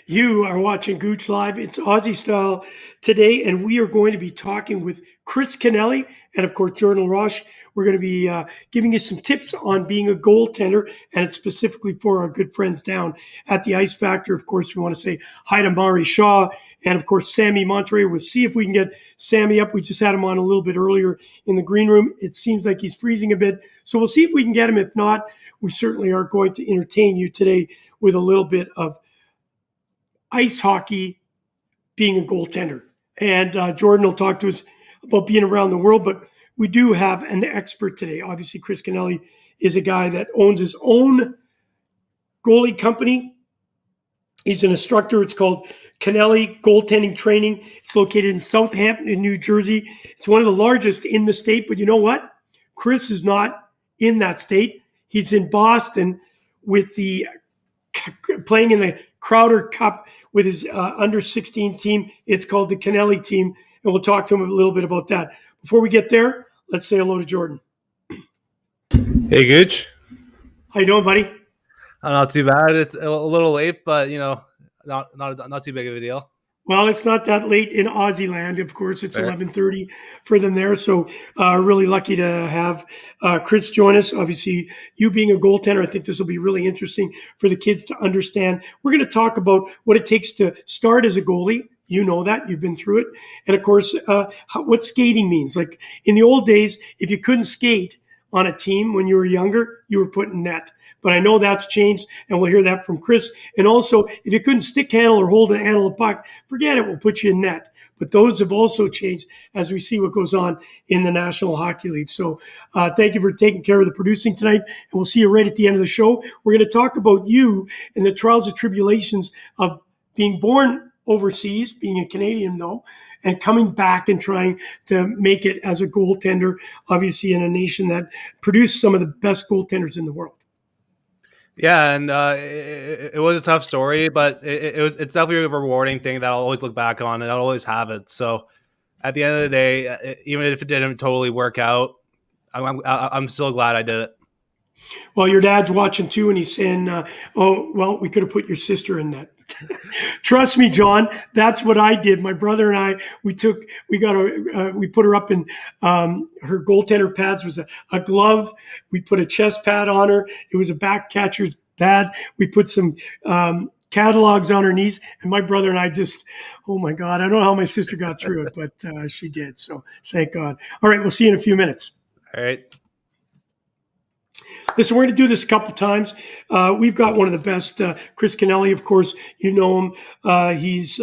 You are watching Gouche Live. It's Aussie style today, and we are going to be talking with Chris Kanaly and, of course, Jordan Laroche. We're going to be giving you some tips on being a goaltender, and it's specifically for our good friends down at the Ice Factor. Of course, we want to say hi to Mari Shaw and, of course, Sammy Monterey. We'll see if we can get Sammy up. We just had him on a little bit earlier in the green room. It seems like he's freezing a bit, so we'll see if we can get him. If not, we certainly are going to entertain you today with a little bit of ice hockey, being a goaltender. And Jordan will talk to us about being around the world, but we do have an expert today. Obviously, Chris Kanaly is a guy that owns his own goalie company. He's an instructor. It's called Kanaly Goaltending Training. It's located in Southampton in New Jersey. It's one of the largest in the state, but you know what? Chris is not in that state. He's in Boston with the playing in the Crowder Cup with his under 16 team. It's called the Kanaly team, and we'll talk to him a little bit about that. Before we get there, let's say hello to Jordan. Hey, Gooch. How you doing, buddy? Not too bad. It's a little late, but not too big of a deal. Well, it's not that late in Aussie land. Of course, it's 11:30 for them there. So really lucky to have Chris join us. Obviously, you being a goaltender, I think this will be really interesting for the kids to understand. We're going to talk about what it takes to start as a goalie. You know that. You've been through it. And, of course, what skating means. Like in the old days, if you couldn't skate on a team when you were younger, you were put in net. But I know that's changed, and we'll hear that from Chris. And also, if you couldn't stick handle or hold and handle a puck, forget it, we'll put you in net. But those have also changed as we see what goes on in the National Hockey League. So thank you for taking care of the producing tonight, and we'll see you right at the end of the show. We're going to talk about you and the trials and tribulations of being born overseas, being a Canadian though, and coming back and trying to make it as a goaltender, obviously in a nation that produced some of the best goaltenders in the world. Yeah, and it was a tough story, but it's definitely a rewarding thing that I'll always look back on, and I'll always have it. So at the end of the day, even if it didn't totally work out, I'm still glad I did it. Well, your dad's watching too, and he's saying, oh, well, we could have put your sister in that. Trust me, John, that's what I did. My brother and I, we put her up in her goaltender pads was a glove. We put a chest pad on her. It was a back catcher's pad. We put some catalogs on her knees, and my brother and I just, oh my God, I don't know how my sister got through it, but she did. So thank God. All right, we'll see you in a few minutes. All right. Listen, we're going to do this a couple times. We've got one of the best, Chris Kanaly, of course, you know him. He's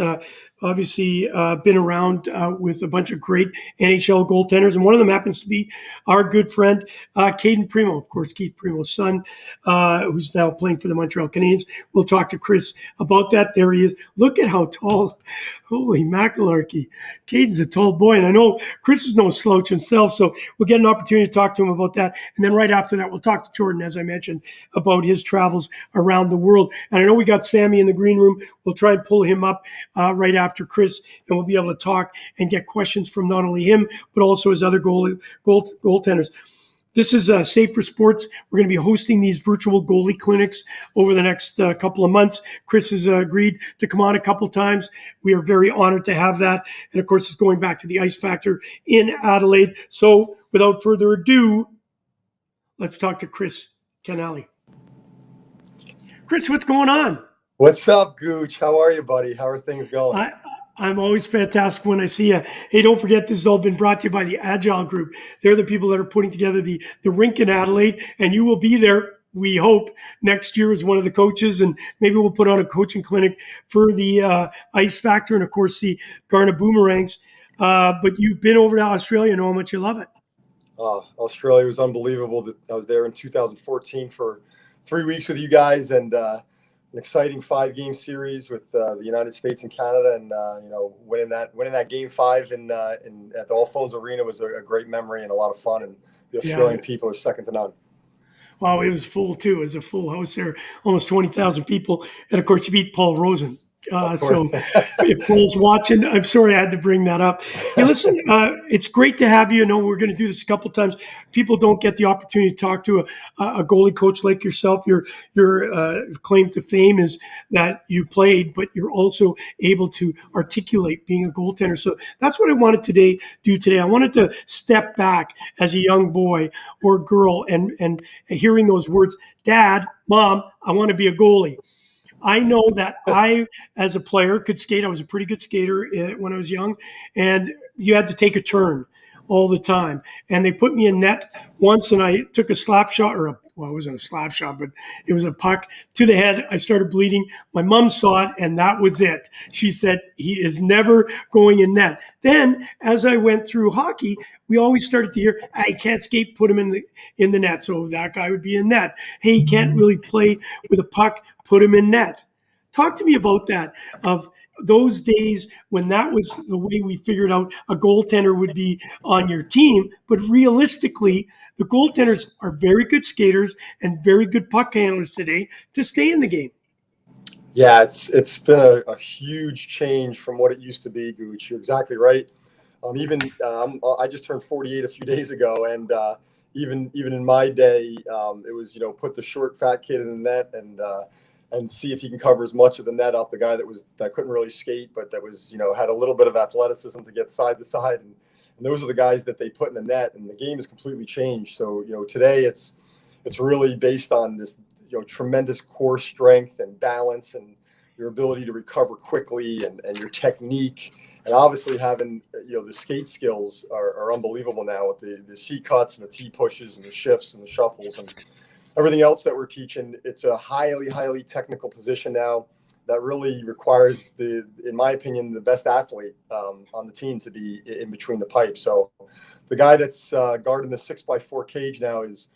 obviously been around with a bunch of great NHL goaltenders, and one of them happens to be our good friend, Cayden Primeau, of course, Keith Primeau's son, who's now playing for the Montreal Canadiens. We'll talk to Chris about that. There he is. Look at how tall. Holy macalarchy. Cayden's a tall boy, and I know Chris is no slouch himself, so we'll get an opportunity to talk to him about that. And then right after that, we'll talk to Jordan, as I mentioned, about his travels around the world. And I know we got Sammy in the green room. We'll try and pull him up right after Chris, and we'll be able to talk and get questions from not only him, but also his other goaltenders. This is Safe for Sports. We're going to be hosting these virtual goalie clinics over the next couple of months. Chris has agreed to come on a couple times. We are very honored to have that. And of course, it's going back to the Ice Factor in Adelaide. So without further ado, let's talk to Chris Kanaly. Chris, what's going on? What's up, Gooch? How are you, buddy? How are things going? I'm always fantastic when I see you. Hey, don't forget, this has all been brought to you by the Agile Group. They're the people that are putting together the rink in Adelaide, and you will be there, we hope, next year as one of the coaches, and maybe we'll put on a coaching clinic for the Ice Factor and, of course, the Garna Boomerangs. But you've been over to Australia. Know how much you love it. Australia was unbelievable. I was there in 2014 for 3 weeks with you guys, and an exciting 5-game series with the United States and Canada, and winning that game 5 at the All Phones Arena was a great memory and a lot of fun. And the Australian people are second to none. Wow, it was full too. It was a full house there, almost 20,000 people, and of course you beat Paul Rosen Of So course. if Paul's watching, I'm sorry I had to bring that up. Hey, listen, it's great to have you. I know we're going to do this a couple times. People don't get the opportunity to talk to a goalie coach like yourself. Your claim to fame is that you played, but you're also able to articulate being a goaltender. So that's what I wanted to do today. I wanted to step back as a young boy or girl and hearing those words, Dad, Mom, I want to be a goalie. I know that I, as a player, could skate. I was a pretty good skater when I was young, and you had to take a turn all the time. And they put me in net once, and I took a slap shot, well, it wasn't a slap shot, but it was a puck to the head. I started bleeding. My mom saw it, and that was it. She said, he is never going in net. Then, as I went through hockey, we always started to hear, he can't skate, put him in the net. So that guy would be in net. Hey, he can't really play with a puck, put him in net. Talk to me about that, of those days when that was the way we figured out a goaltender would be on your team. But realistically, the goaltenders are very good skaters and very good puck handlers today to stay in the game. Yeah, it's been a huge change from what it used to be, Gouche. You're exactly right. I just turned 48 a few days ago, and even in my day, it was put the short fat kid in the net and see if he can cover as much of the net up. The guy that couldn't really skate, but that was had a little bit of athleticism to get side to side, and those are the guys that they put in the net. And the game has completely changed. So today it's really based on this tremendous core strength and balance and your ability to recover quickly and your technique. And obviously having, the skate skills are unbelievable now with the C cuts and the T pushes and the shifts and the shuffles and everything else that we're teaching. It's a highly, highly technical position now that really requires in my opinion, the best athlete on the team to be in between the pipes. So the guy that's guarding the 6x4 cage now is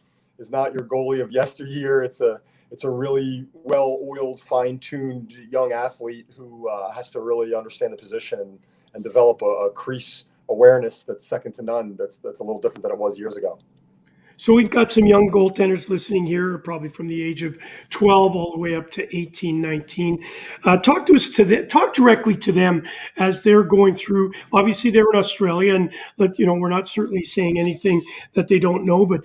not your goalie of yesteryear. It's a really well-oiled, fine-tuned young athlete who has to really understand the position and develop a crease awareness that's second to none. That's a little different than it was years ago. So we've got some young goaltenders listening here, probably from the age of 12 all the way up to 18, 19. Talk directly to them as they're going through. Obviously, they're in Australia, and we're not certainly saying anything that they don't know. But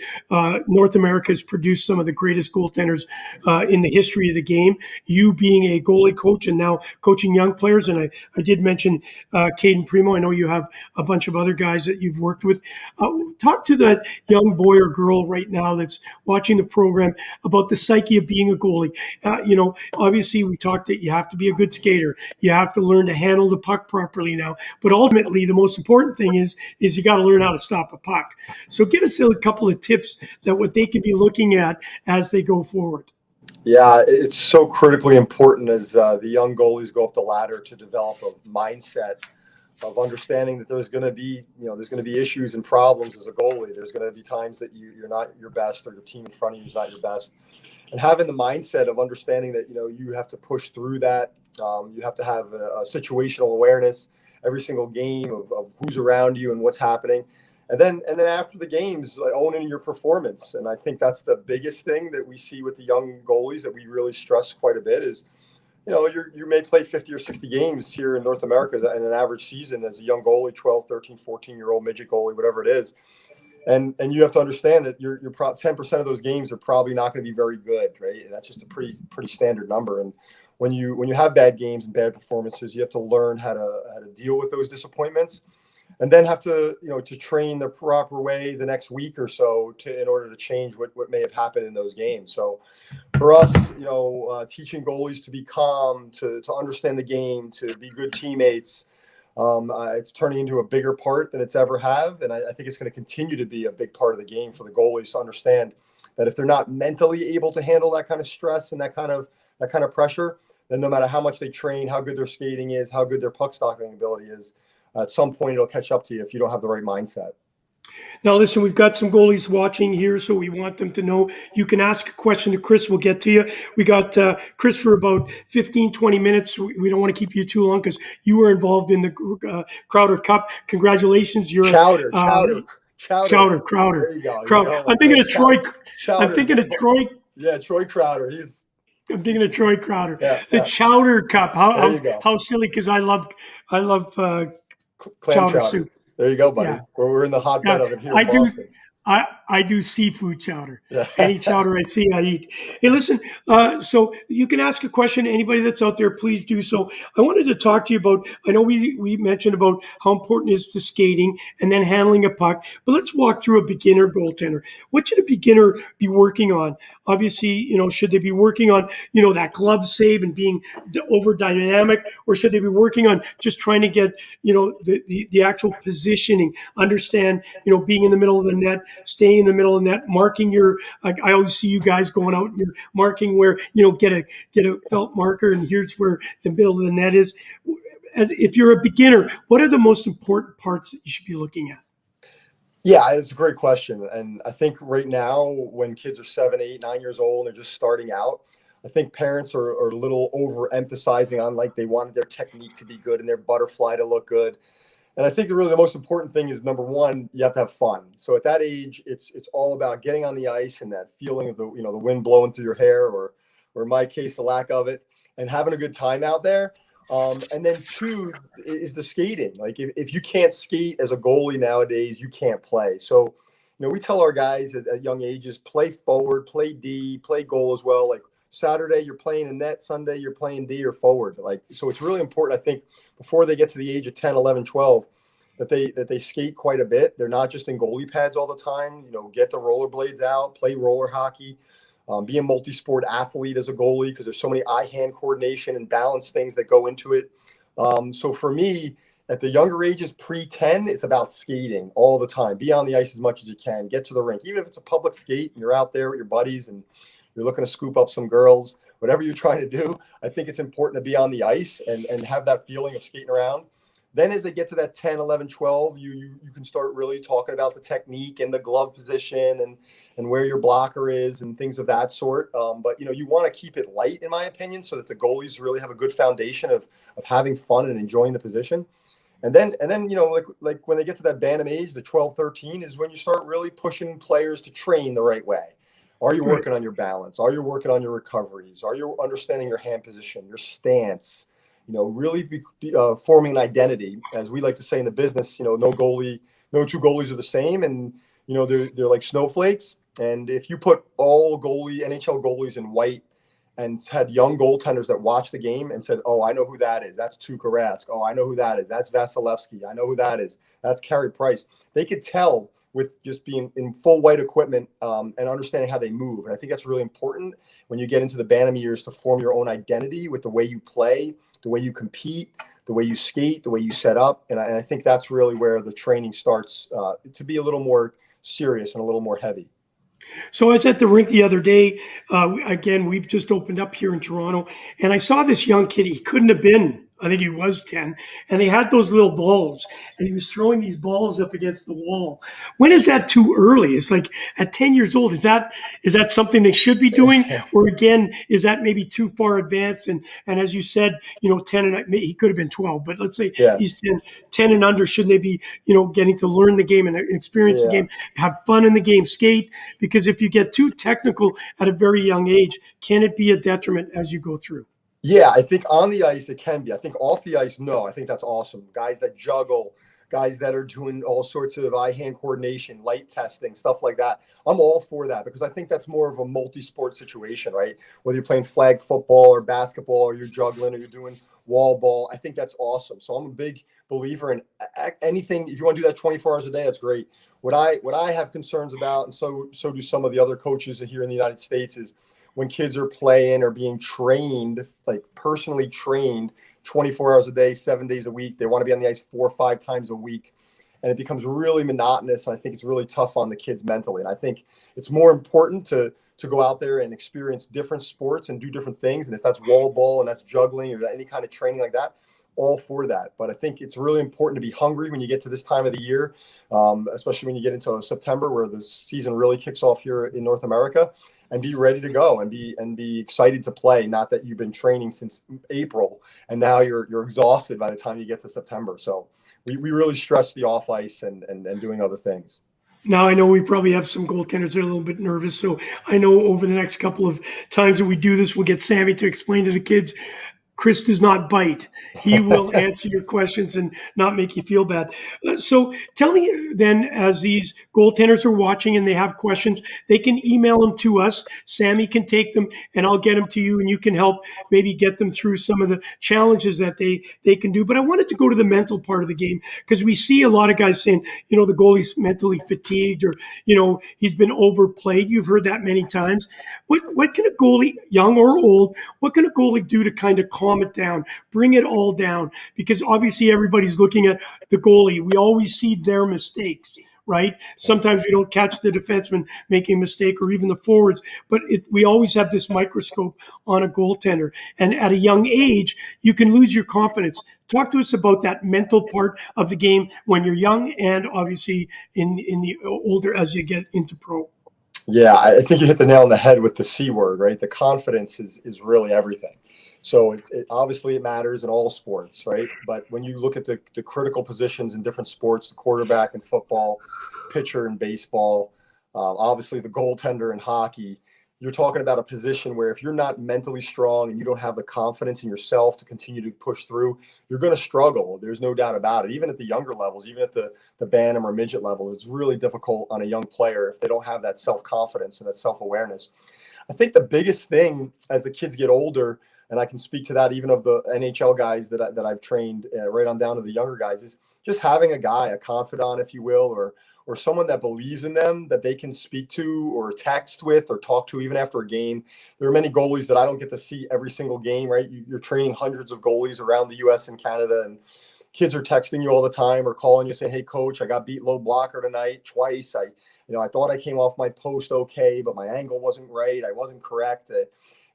North America has produced some of the greatest goaltenders in the history of the game. You being a goalie coach and now coaching young players, and I did mention Cayden Primeau. I know you have a bunch of other guys that you've worked with. Talk to that young boy or girl right now that's watching the program about the psyche of being a goalie. Obviously we talked that you have to be a good skater. You have to learn to handle the puck properly now. But ultimately, the most important thing is you got to learn how to stop a puck. So give us a couple of tips that what they can be looking at as they go forward. Yeah, it's so critically important as the young goalies go up the ladder to develop a mindset of understanding that there's going to be issues and problems as a goalie. There's going to be times that you're not your best, or your team in front of you is not your best, and having the mindset of understanding that you have to push through that. You have to have a situational awareness every single game of who's around you and what's happening, and then after the games, like, owning your performance. And I think that's the biggest thing that we see with the young goalies that we really stress quite a bit is, you may play 50 or 60 games here in North America in an average season as a young goalie, 12, 13, 14-year-old midget goalie, whatever it is. And you have to understand that your 10% of those games are probably not going to be very good, right? And that's just a pretty standard number. And when you have bad games and bad performances, you have to learn how to deal with those disappointments, and then have to to train the proper way the next week or so in order to change what may have happened in those games. So for us, teaching goalies to be calm, to understand the game, to be good teammates, it's turning into a bigger part than it's ever have. And I think it's going to continue to be a big part of the game for the goalies to understand that if they're not mentally able to handle that kind of stress and that kind of pressure, then no matter how much they train, how good their skating is, how good their puck stopping ability is, at some point it'll catch up to you if you don't have the right mindset. Now, listen, we've got some goalies watching here, so we want them to know you can ask a question to Chris. We'll get to you. We got Chris for about 15, 20 minutes. We don't want to keep you too long because you were involved in the Crowder Cup. Congratulations. You're Chowder. Crowder. There you go. Crowder. I'm thinking of Troy. Chowder. I'm thinking of Troy. Yeah, Troy Crowder. I'm thinking of Troy Crowder. Yeah, The yeah. Chowder Cup. There you go. How silly, because I love Clam chowder chowder. soup. There you go, buddy. Yeah. We're in the hotbed Yeah, of it here I in do. Boston. I do seafood chowder. Yeah. Any chowder I see, I eat. Hey, listen. So you can ask a question. Anybody that's out there, please do so. I wanted to talk to you about. I know we mentioned about how important is the skating and then handling a puck. But let's walk through a beginner goaltender. What should a beginner be working on? Obviously, should they be working on that glove save and being over dynamic, or should they be working on just trying to get the actual positioning, understand being in the middle of the net, staying in the middle of the net, marking your. I always see you guys going out and you're marking where get a felt marker, and here's where the middle of the net is. As if you're a beginner, what are the most important parts that you should be looking at? Yeah, it's a great question. And I think right now, when kids are 7, 8, 9 years old and they're just starting out, I think parents are a little overemphasizing on, like, they wanted their technique to be good and their butterfly to look good. And I think really the most important thing is, number one, you have to have fun. So at that age, it's all about getting on the ice and that feeling of the wind blowing through your hair, or in my case, the lack of it, and having a good time out there. And then two is the skating. Like, if you can't skate as a goalie nowadays, you can't play. So, we tell our guys at young ages, play forward, play D, play goal as well. Like, Saturday you're playing in net, Sunday you're playing D or forward. Like, so it's really important, I think, before they get to the age of 10, 11, 12, that they skate quite a bit. They're not just in goalie pads all the time. Get the rollerblades out, play roller hockey. Be a multi-sport athlete as a goalie, because there's so many eye-hand coordination and balance things that go into it. So for me, at the younger ages, pre-10, it's about skating all the time. Be on the ice as much as you can. Get to the rink. Even if it's a public skate and you're out there with your buddies and you're looking to scoop up some girls, whatever you're trying to do, I think it's important to be on the ice and have that feeling of skating around. Then as they get to that 10, 11, 12, you can start really talking about the technique and the glove position and where your blocker is and things of that sort. But you want to keep it light, in my opinion, so that the goalies really have a good foundation of having fun and enjoying the position. And then like when they get to that bantam age, the 12, 13, is when you start really pushing players to train the right way. Are you working on your balance? Are you working on your recoveries? Are you understanding your hand position, your stance? Really be forming an identity, as we like to say in the business. No two goalies are the same, and they're like snowflakes. And if you put all NHL goalies in white and had young goaltenders that watched the game and said, "Oh, I know who that is. That's Tuukka Rask. Oh, I know who that is. That's Vasilevsky. I know who that is. That's Carey Price." They could tell with just being in full white equipment and understanding how they move. And I think that's really important when you get into the bantam years, to form your own identity with the way you play, the way you compete, the way you skate, the way you set up. And I think that's really where the training starts to be a little more serious and a little more heavy. So I was at the rink the other day. Again, we've just opened up here in Toronto, and I saw this young kid. He couldn't have been, I think he was 10, and they had those little balls, and he was throwing these balls up against the wall. When is that too early? It's like at 10 years old, is that something they should be doing? Or again, is that maybe too far advanced? And as you said, 10 and he could have been 12, but let's say he's 10 and under. Shouldn't they be, getting to learn the game and experience the game, have fun in the game, skate? Because if you get too technical at a very young age, can it be a detriment as you go through? Yeah, I think on the ice it can be. I think off the ice, no. I think that's awesome. Guys that juggle, guys that are doing all sorts of eye-hand coordination, light testing, stuff like that. I'm all for that, because I think that's more of a multi-sport situation, right? Whether you're playing flag football or basketball, or you're juggling, or you're doing wall ball, I think that's awesome. So I'm a big believer in anything. If you want to do that 24 hours a day, that's great. What I have concerns about, and so do some of the other coaches here in the United States, is when kids are playing or being trained, like personally trained 24 hours a day, 7 days a week. They want to be on the ice 4 or 5 times a week. And it becomes really monotonous. And I think it's really tough on the kids mentally. And I think it's more important to go out there and experience different sports and do different things. And if that's wall ball and that's juggling or any kind of training like that, all for that. But I think it's really important to be hungry when you get to this time of the year, especially when you get into September, where the season really kicks off here in North America, and be ready to go and be excited to play. Not that you've been training since April and now you're exhausted by the time you get to September. So we really stress the off ice and doing other things. Now, I know we probably have some goaltenders that are a little bit nervous. So I know over the next couple of times that we do this, we'll get Sammy to explain to the kids Chris does not bite. He will answer your questions and not make you feel bad. So tell me then, as these goaltenders are watching and they have questions, they can email them to us. Sammy can take them and I'll get them to you and you can help maybe get them through some of the challenges that they can do. But I wanted to go to the mental part of the game because we see a lot of guys saying, the goalie's mentally fatigued or, he's been overplayed. You've heard that many times. What can a goalie, young or old, what can a goalie do to kind of calm it down, bring it all down? Because obviously everybody's looking at the goalie. We always see their mistakes, right? Sometimes we don't catch the defenseman making a mistake or even the forwards, but we always have this microscope on a goaltender. And at a young age, you can lose your confidence. Talk to us about that mental part of the game when you're young and obviously in the older as you get into pro. Yeah, I think you hit the nail on the head with the C word, right? The confidence is really everything. So obviously it matters in all sports, right? But when you look at the critical positions in different sports, the quarterback in football, pitcher in baseball, obviously the goaltender in hockey, you're talking about a position where if you're not mentally strong and you don't have the confidence in yourself to continue to push through, you're going to struggle. There's no doubt about it. Even at the younger levels, even at the Bantam or midget level, it's really difficult on a young player if they don't have that self-confidence and that self-awareness. I think the biggest thing as the kids get older, and I can speak to that even of the NHL guys that I've trained right on down to the younger guys, is just having a guy, a confidant, if you will, or someone that believes in them that they can speak to or text with or talk to even after a game. There are many goalies that I don't get to see every single game, right? You're training hundreds of goalies around the US and Canada, and kids are texting you all the time or calling you saying, "Hey coach, I got beat low blocker tonight twice. I thought I came off my post okay, but my angle wasn't right. I wasn't correct."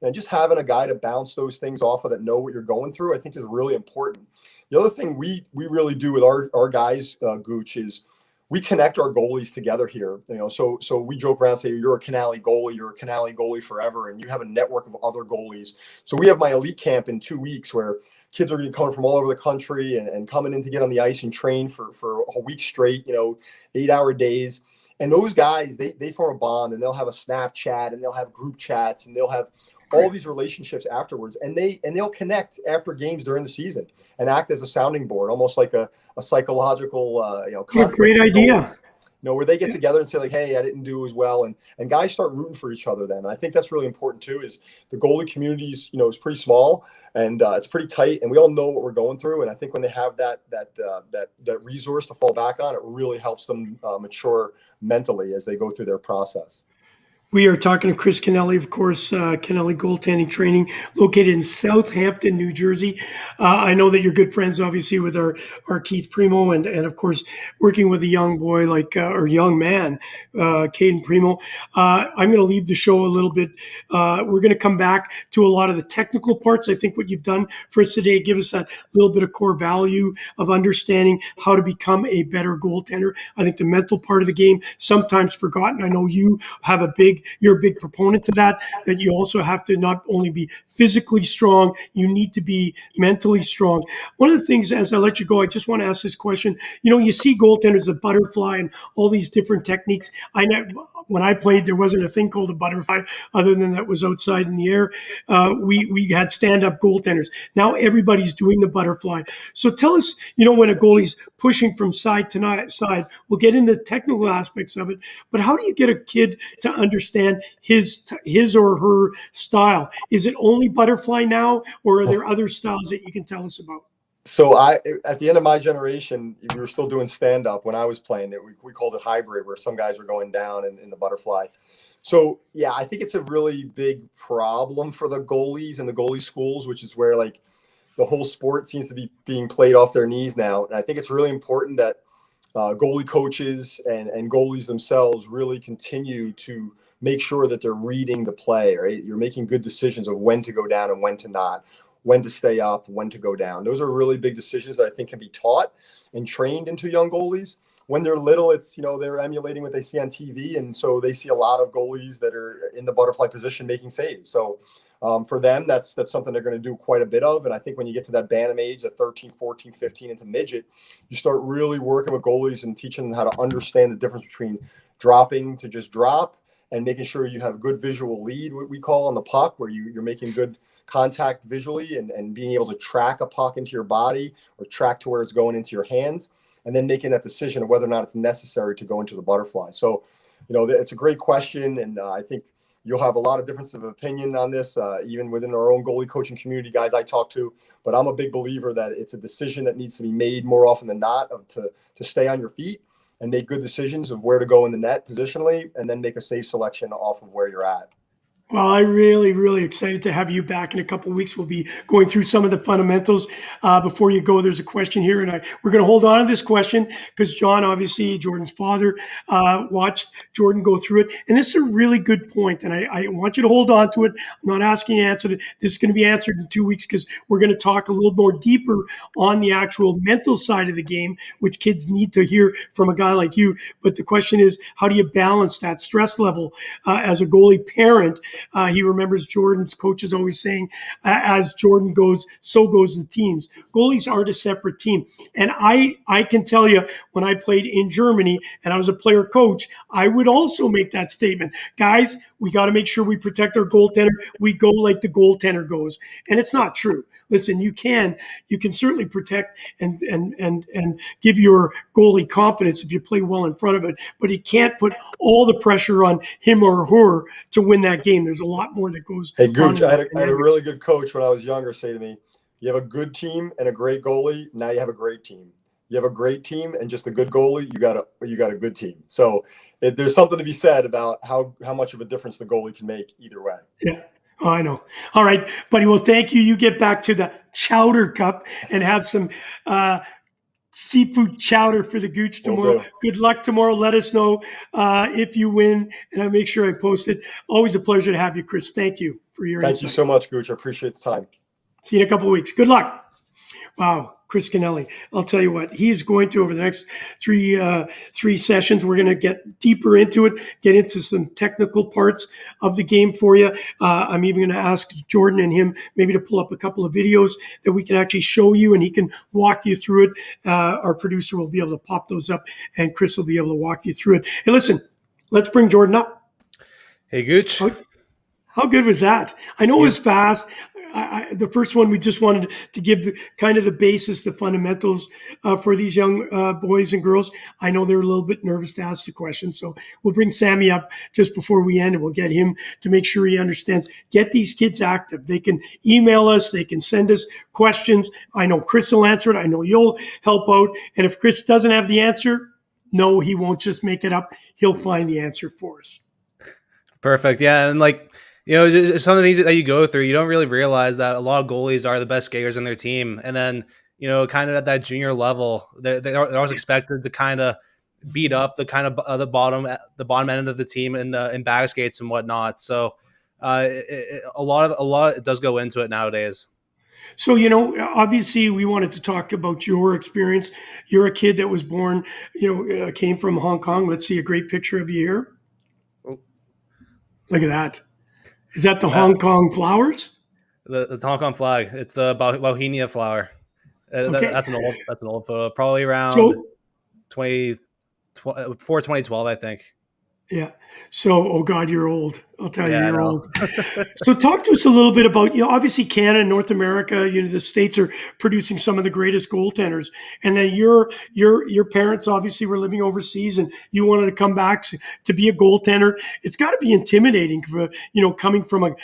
And just having a guy to bounce those things off of that know what you're going through, I think is really important. The other thing we really do with our guys, Gouche, is we connect our goalies together here. So we joke around and say, "You're a Kanaly goalie, you're a Kanaly goalie forever," and you have a network of other goalies. So we have my elite camp in 2 weeks where kids are going to be coming from all over the country and coming in to get on the ice and train for a week straight, 8-hour days. And those guys, they form a bond, and they'll have a Snapchat, and they'll have group chats, and they'll have all these relationships afterwards, and they'll connect after games during the season and act as a sounding board, almost like a psychological conference. Great idea. Where they get together and say like, "Hey, I didn't do as well," and guys start rooting for each other then. And I think that's really important too. Is the goalie community is pretty small and it's pretty tight, and we all know what we're going through. And I think when they have that resource to fall back on, it really helps them mature mentally as they go through their process. We are talking to Chris Kanaly, of course, Kanaly Goaltending Training, located in Southampton, New Jersey. I know that you're good friends, obviously, with our Cayden Primeau, and of course, working with a young boy or young man, Cayden Primeau. I'm going to leave the show a little bit. We're going to come back to a lot of the technical parts. I think what you've done for us today, give us that little bit of core value of understanding how to become a better goaltender. I think the mental part of the game, sometimes forgotten. I know you're a big proponent to that you also have to not only be physically strong, you need to be mentally strong. One of the things, as I let you go, I just want to ask this question. You see goaltenders, a butterfly and all these different techniques. When I played, there wasn't a thing called a butterfly other than that was outside in the air. We had stand-up goaltenders. Now everybody's doing the butterfly. So tell us, when a goalie's pushing from side to side, we'll get into the technical aspects of it, but how do you get a kid to understand his or her style? Is it only butterfly now, or are there other styles that you can tell us about? So at the end of my generation, we were still doing stand-up when I was playing it. We called it hybrid, where some guys were going down in the butterfly. So, yeah, I think it's a really big problem for the goalies and the goalie schools, which is where like the whole sport seems to be being played off their knees now. And I think it's really important that goalie coaches and goalies themselves really continue to make sure that they're reading the play, right? You're making good decisions of when to go down and when to not, when to stay up, when to go down. Those are really big decisions that I think can be taught and trained into young goalies. When they're little, it's, they're emulating what they see on TV. And so they see a lot of goalies that are in the butterfly position making saves. So For them, that's something they're going to do quite a bit of. And I think when you get to that bantam age, at 13, 14, 15 into midget, you start really working with goalies and teaching them how to understand the difference between dropping to just drop and making sure you have good visual lead, what we call, on the puck, where you're making good contact visually and being able to track a puck into your body or track to where it's going into your hands, and then making that decision of whether or not it's necessary to go into the butterfly. So, it's a great question. And I think you'll have a lot of differences of opinion on this, even within our own goalie coaching community, guys I talk to. But I'm a big believer that it's a decision that needs to be made more often than not to stay on your feet and make good decisions of where to go in the net positionally, and then make a safe selection off of where you're at. Well, I'm really, really excited to have you back in a couple of weeks. We'll be going through some of the fundamentals. Before you go, there's a question here, and we're going to hold on to this question because John, obviously, Jordan's father, watched Jordan go through it. And this is a really good point, and I want you to hold on to it. I'm not asking you to answer it. This is going to be answered in 2 weeks because we're going to talk a little more deeper on the actual mental side of the game, which kids need to hear from a guy like you. But the question is, how do you balance that stress level as a goalie parent? He remembers Jordan's coach is always saying, as Jordan goes, so goes the teams. Goalies aren't a separate team. And I can tell you, when I played in Germany and I was a player coach, I would also make that statement. Guys, we got to make sure we protect our goaltender. We go like the goaltender goes. And it's not true. Listen, you can certainly protect and give your goalie confidence if you play well in front of it, but you can't put all the pressure on him or her to win that game. There's a lot more that goes on. Hey, Gouche, I had a really really good coach when I was younger say to me, you have a good team and a great goalie, now you have a great team. You have a great team and just a good goalie, you got a good team. So there's something to be said about how much of a difference the goalie can make either way. Yeah. Oh, I know. All right, buddy. Well, thank you. You get back to the chowder cup and have some seafood chowder for the Gouche tomorrow. Good luck tomorrow. Let us know if you win, and I'll make sure I post it. Always a pleasure to have you, Chris. Thank you for your insight. Thank you so much, Gouche. I appreciate the time. See you in a couple of weeks. Good luck. Wow, Chris Kanaly. I'll tell you what, he is going to, over the next three sessions, we're going to get deeper into it, get into some technical parts of the game for you. I'm even going to ask Jordan and him maybe to pull up a couple of videos that we can actually show you, and he can walk you through it. Our producer will be able to pop those up, and Chris will be able to walk you through it. Hey, listen, let's bring Jordan up. Hey, Gouche. How good was that? I know it was fast. The first one, we just wanted to give kind of the basis, the fundamentals for these young boys and girls. I know they're a little bit nervous to ask the question, so we'll bring Sammy up just before we end, and we'll get him to make sure he understands. Get these kids active. They can email us. They can send us questions. I know Chris will answer it. I know you'll help out. And if Chris doesn't have the answer, no, he won't just make it up. He'll find the answer for us. Perfect. Yeah, and just some of the things that you go through, you don't really realize that a lot of goalies are the best skaters in their team. And then, kind of at that junior level, they're always expected to kind of beat up the kind of the bottom end of the team in back skates and whatnot. So a lot it does go into it nowadays. So, obviously we wanted to talk about your experience. You're a kid that was born, came from Hong Kong. Let's see a great picture of you here. Oh. Look at that. Is that the Hong Kong flowers? The Hong Kong flag. It's the Bohemia flower. Okay. That's an old photo. Probably around 2012, I think. Yeah. So, oh God, you're old. I'll tell you, you're old. So talk to us a little bit about, obviously Canada, North America, the States are producing some of the greatest goaltenders. And then your parents obviously were living overseas and you wanted to come back to be a goaltender. It's got to be intimidating for, coming from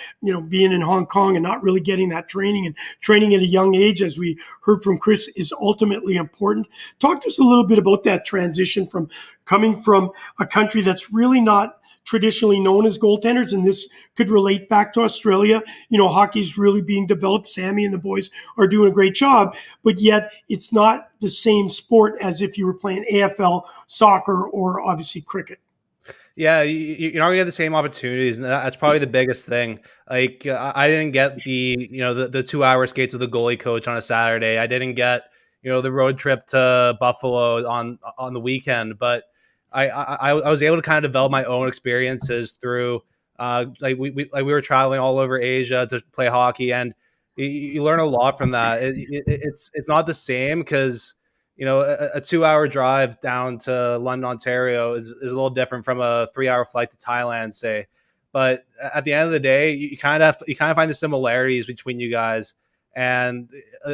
being in Hong Kong and not really getting that training, and training at a young age, as we heard from Chris, is ultimately important. Talk to us a little bit about that transition from coming from a country that's really not traditionally known as goaltenders, and this could relate back to Australia. Hockey's really being developed. Sammy and the boys are doing a great job, but yet it's not the same sport as if you were playing AFL, soccer, or obviously cricket. Yeah, you're not gonna get the same opportunities, and that's probably the biggest thing. Like, I didn't get the 2-hour skates with a goalie coach on a Saturday. I didn't get the road trip to Buffalo on the weekend, but I was able to kind of develop my own experiences through Like we were traveling all over Asia to play hockey, and you learn a lot from that. It's not the same because a 2 hour drive down to London, Ontario is a little different from a 3 hour flight to Thailand, say. But at the end of the day, you kind of find the similarities between you guys. And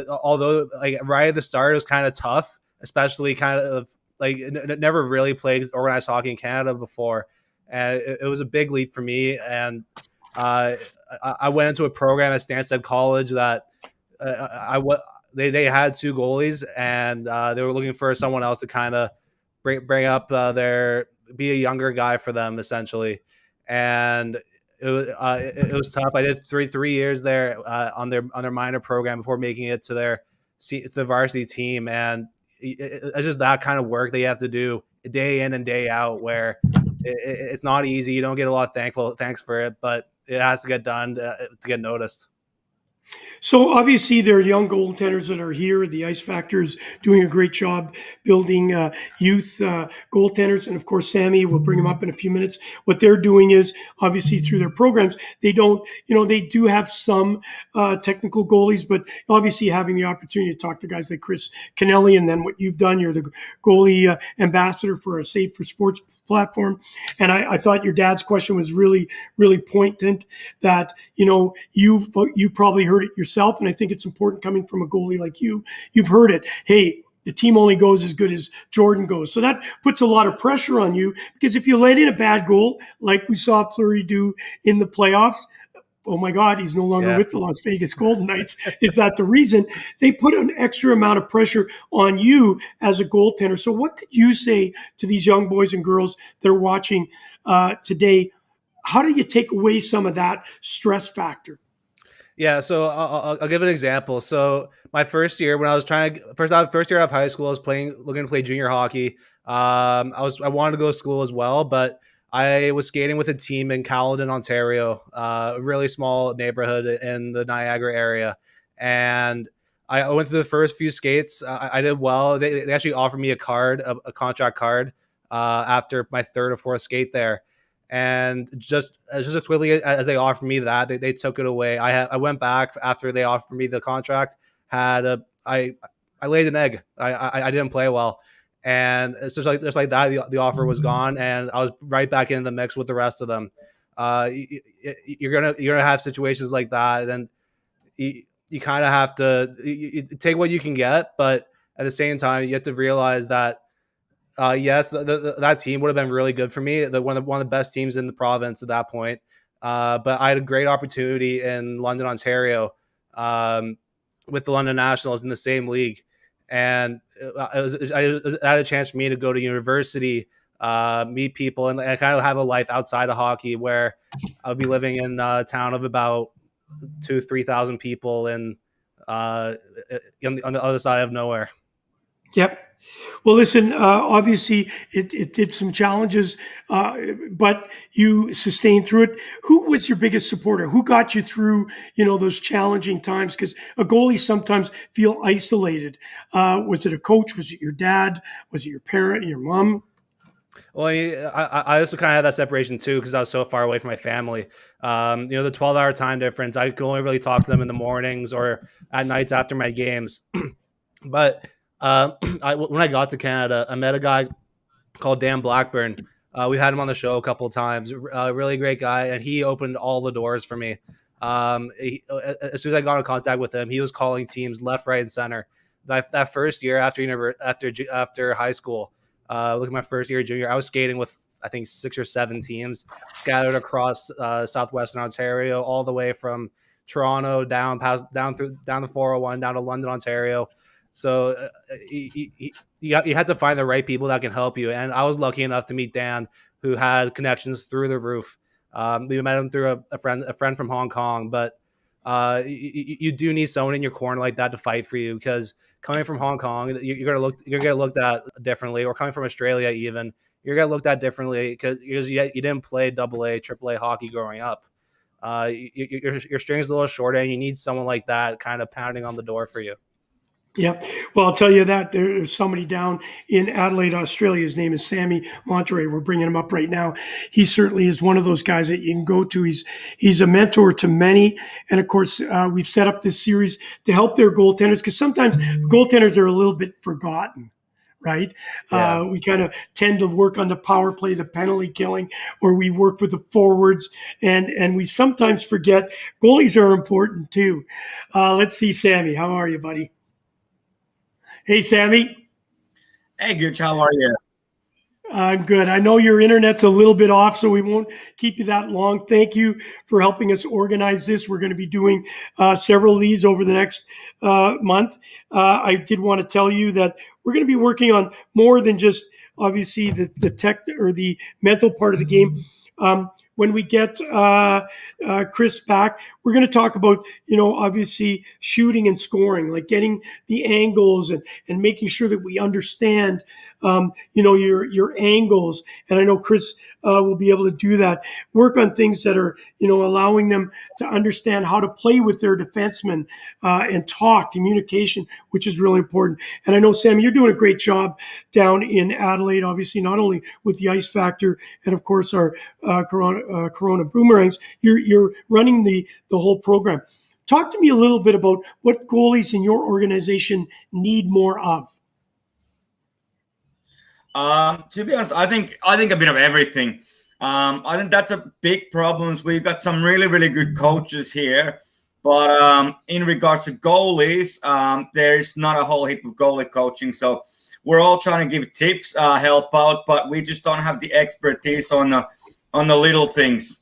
although like right at the start it was kind of tough, especially kind of like never really played organized hockey in Canada before, and it was a big leap for me. And I went into a program at Stansted College that they had two goalies, and they were looking for someone else to kind of bring up be a younger guy for them essentially. And it was tough. I did three years there on their minor program before making it to the varsity team, and it's just that kind of work that you have to do day in and day out, where it's not easy. You don't get a lot of thanks for it, but it has to get done to get noticed. So obviously there are young goaltenders that are here. The Ice Factor is doing a great job building youth goaltenders. And of course, Sammy, we'll bring him up in a few minutes. What they're doing is obviously through their programs, they do have some technical goalies, but obviously having the opportunity to talk to guys like Chris Kanaly, and then what you've done, you're the goalie ambassador for a Safe4Sports platform. And I thought your dad's question was really, really poignant, that, you probably heard it yourself. And I think it's important coming from a goalie like you. You've heard it. Hey, the team only goes as good as Jordan goes. So that puts a lot of pressure on you, because if you let in a bad goal, like we saw Fleury do in the playoffs, oh my God, he's no longer with the Las Vegas Golden Knights. Is that the reason? They put an extra amount of pressure on you as a goaltender. So what could you say to these young boys and girls that are watching today? How do you take away some of that stress factor? Yeah, so I'll give an example. So my first year, when I was first year of high school, I was looking to play junior hockey. I wanted to go to school as well, but I was skating with a team in Caledon, Ontario, a really small neighborhood in the Niagara area. And I went through the first few skates. I did well. They actually offered me a contract card, after my third or fourth skate there. And just as quickly as they offered me that, they took it away. I went back after they offered me the contract. I laid an egg. I didn't play well. And it's just like that. The offer was gone, and I was right back in the mix with the rest of them. You're gonna have situations like that, and you kind of have to you take what you can get, but at the same time, you have to realize that yes, that team would have been really good for me. One of the best teams in the province at that point. But I had a great opportunity in London, Ontario, with the London Nationals in the same league. And I had a chance for me to go to university, meet people, and kind of have a life outside of hockey, where I'll be living in a town of about 2,000-3,000 people on the other side of nowhere. Yep. Well, listen, obviously it did some challenges, but you sustained through it. Who was your biggest supporter? Who got you through, those challenging times? Because a goalie sometimes feel isolated. Was it a coach? Was it your dad? Was it your parent, your mom? Well, I also kind of had that separation too, because I was so far away from my family. The 12-hour time difference, I could only really talk to them in the mornings or at nights after my games. But when I got to Canada, I met a guy called Dan Blackburn. We had him on the show a couple of times. A really great guy, and he opened all the doors for me. As soon as I got in contact with him, he was calling teams left, right, and center. That first year after high school, look at my first year junior, I was skating with I think 6 or 7 teams scattered across southwestern Ontario, all the way from Toronto down the 401 down to London, Ontario. So you had to find the right people that can help you. And I was lucky enough to meet Dan, who had connections through the roof. We met him through a friend from Hong Kong. But you do need someone in your corner like that to fight for you, because coming from Hong Kong, you're gonna get looked at differently. Or coming from Australia, even, you're gonna looked at differently because you didn't play AA, AAA hockey growing up. Your string's a little shorter, and you need someone like that kind of pounding on the door for you. Yep. Well, I'll tell you that there's somebody down in Adelaide, Australia. His name is Sammy Monterey. We're bringing him up right now. He certainly is one of those guys that you can go to. He's a mentor to many, and of course, we've set up this series to help their goaltenders because sometimes goaltenders are a little bit forgotten. Right. Yeah. We kind of tend to work on the power play, the penalty killing, or we work with the forwards, and we sometimes forget goalies are important too. Let's see, Sammy. How are you, buddy? Hey, Sammy. Hey, Gouche, how are you? I'm good. I know your internet's a little bit off, so we won't keep you that long. Thank you for helping us organize this. We're going to be doing several of these over the next month. I did want to tell you that we're going to be working on more than just obviously the tech or the mental part of the game. When we get Chris back, we're going to talk about, obviously shooting and scoring, like getting the angles and making sure that we understand, your angles. And I know Chris will be able to do that. Work on things that are, allowing them to understand how to play with their defensemen and talk, communication, which is really important. And I know, Sam, you're doing a great job down in Adelaide, obviously, not only with the ice factor and, of course, our Corona boomerangs, you're running the whole program. Talk to me a little bit about what goalies in your organization need more of. To be honest, I think a bit of everything. I think that's a big problem. We've got some really, really good coaches here, but in regards to goalies, there is not a whole heap of goalie coaching. So we're all trying to give tips, help out, but we just don't have the expertise on the little things.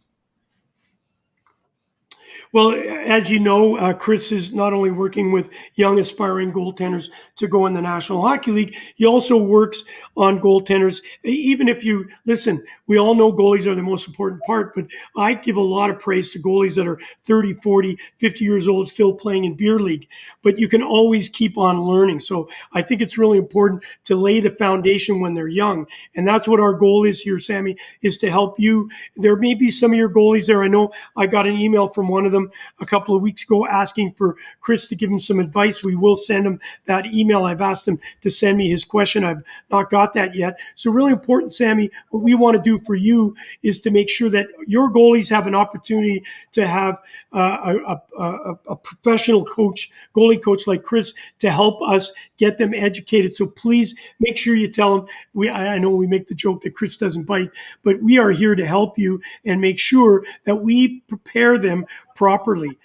Well, as you know, Chris is not only working with young aspiring goaltenders to go in the National Hockey League, he also works on goaltenders. Even if you listen, we all know goalies are the most important part, but I give a lot of praise to goalies that are 30, 40, 50 years old, still playing in beer league, but you can always keep on learning. So I think it's really important to lay the foundation when they're young. And that's what our goal is here, Sammy, is to help you. There may be some of your goalies there. I know I got an email from one of them a couple of weeks ago asking for Chris to give him some advice. We will send him that email. I've asked him to send me his question. I've not got that yet. So really important, Sammy, what we want to do for you is to make sure that your goalies have an opportunity to have a professional coach, goalie coach like Chris, to help us get them educated. So please make sure you tell them, I know we make the joke that Chris doesn't bite, but we are here to help you and make sure that we prepare them properly.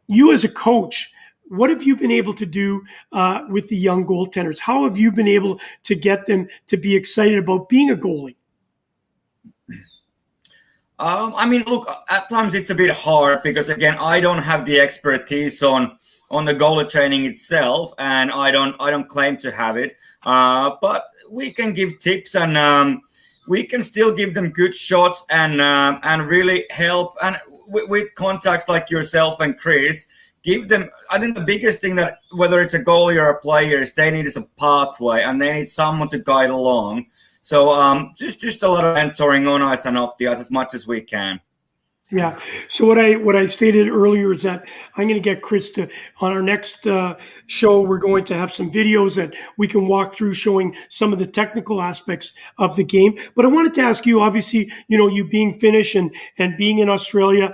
You as a coach, what have you been able to do with the young goaltenders? How have you been able to get them to be excited about being a goalie? Look, at times it's a bit hard because, again, I don't have the expertise on the goalie training itself, and I don't claim to have it. But we can give tips, and we can still give them good shots and really help. And with contacts like yourself and Chris, give them. I think the biggest thing that whether it's a goalie or a player is they need is a pathway, and they need someone to guide along. So just a lot of mentoring on ice and off the ice as much as we can. Yeah. So what I stated earlier is that I'm going to get Chris to, on our next show, we're going to have some videos that we can walk through showing some of the technical aspects of the game. But I wanted to ask you, obviously, you being Finnish and being in Australia,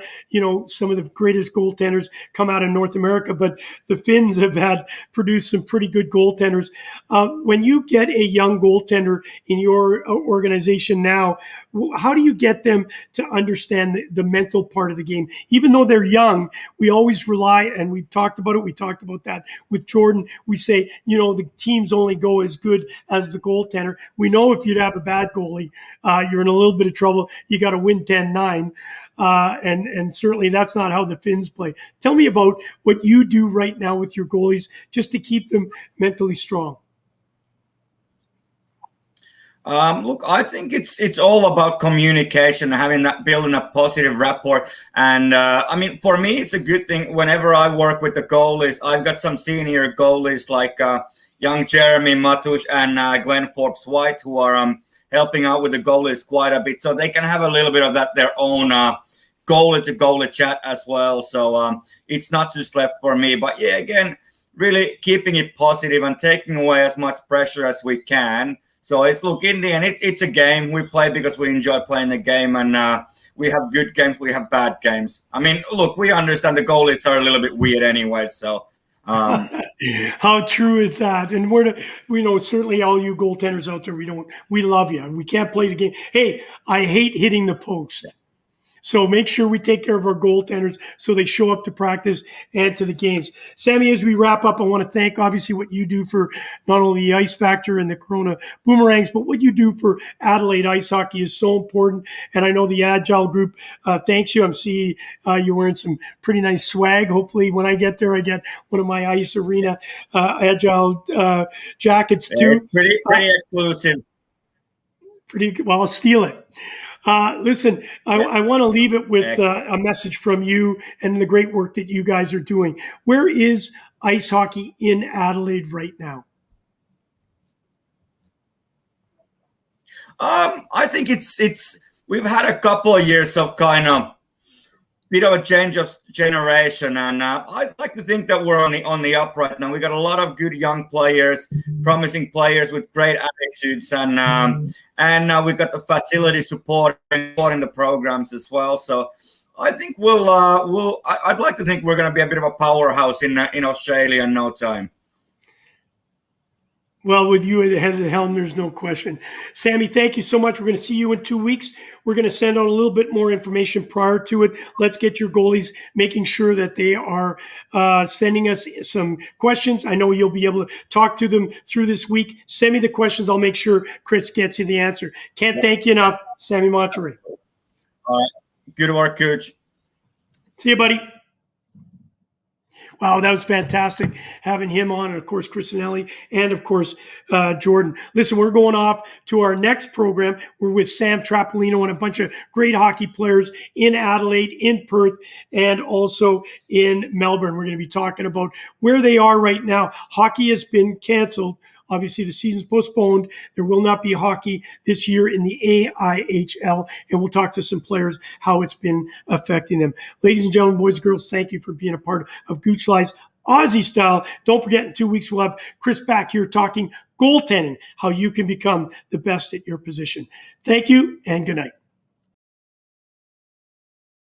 some of the greatest goaltenders come out of North America, but the Finns have produced some pretty good goaltenders. When you get a young goaltender in your organization now, how do you get them to understand the mental part of the game? Even though they're young, we always rely, and we've talked about it. We talked about that with Jordan. We say, the teams only go as good as the goaltender. We know if you'd have a bad goalie, you're in a little bit of trouble. You got to win 10-9. And certainly that's not how the Finns play. Tell me about what you do right now with your goalies just to keep them mentally strong. Look, I think it's all about communication, building a positive rapport. And for me, it's a good thing. Whenever I work with the goalies, I've got some senior goalies like young Jeremy Matush and Glenn Forbes White who are helping out with the goalies quite a bit, so they can have a little bit of that their own goalie to goalie chat as well. So it's not just left for me. But yeah, again, really keeping it positive and taking away as much pressure as we can. So look, in the end, it's a game. We play because we enjoy playing the game, and we have good games, we have bad games. I mean, look, we understand the goalies are a little bit weird anyway, so. How true is that? And we know certainly all you goaltenders out there, we love you. We can't play the game. Hey, I hate hitting the post. So make sure we take care of our goaltenders so they show up to practice and to the games. Sammy, as we wrap up, I want to thank obviously what you do for not only the Ice Factor and the Corona Boomerangs, but what you do for Adelaide Ice Hockey is so important. And I know the Agile Group thanks you. I'm seeing you're wearing some pretty nice swag. Hopefully when I get there, I get one of my Ice Arena Agile jackets too. Pretty exclusive. Pretty well, I'll steal it. Listen, I want to leave it with a message from you and the great work that you guys are doing. Where is ice hockey in Adelaide right now? I think it's we've had a couple of years of kind of bit of a change of generation, and I'd like to think that we're on the up right now. We got a lot of good young players, promising players with great attitudes, and we've got the facility supporting the programs as well. So I think I'd like to think we're going to be a bit of a powerhouse in Australia in no time. Well, with you at the head of the helm, there's no question. Sammy, thank you so much. We're going to see you in 2 weeks. We're going to send out a little bit more information prior to it. Let's get your goalies, making sure that they are sending us some questions. I know you'll be able to talk to them through this week. Send me the questions. I'll make sure Chris gets you the answer. Can't thank you enough, Sammy Monterey. All right. Good work, Coach. See you, buddy. Wow, that was fantastic having him on, and of course, Chris Kanaly, and of course, Jordan. Listen, we're going off to our next program. We're with Sam Trapolino and a bunch of great hockey players in Adelaide, in Perth, and also in Melbourne. We're going to be talking about where they are right now. Hockey has been canceled. Obviously, the season's postponed. There will not be hockey this year in the AIHL, and we'll talk to some players how it's been affecting them. Ladies and gentlemen, boys and girls, thank you for being a part of Gouche Live's Aussie Style. Don't forget, in 2 weeks, we'll have Chris back here talking goaltending, how you can become the best at your position. Thank you, and good night.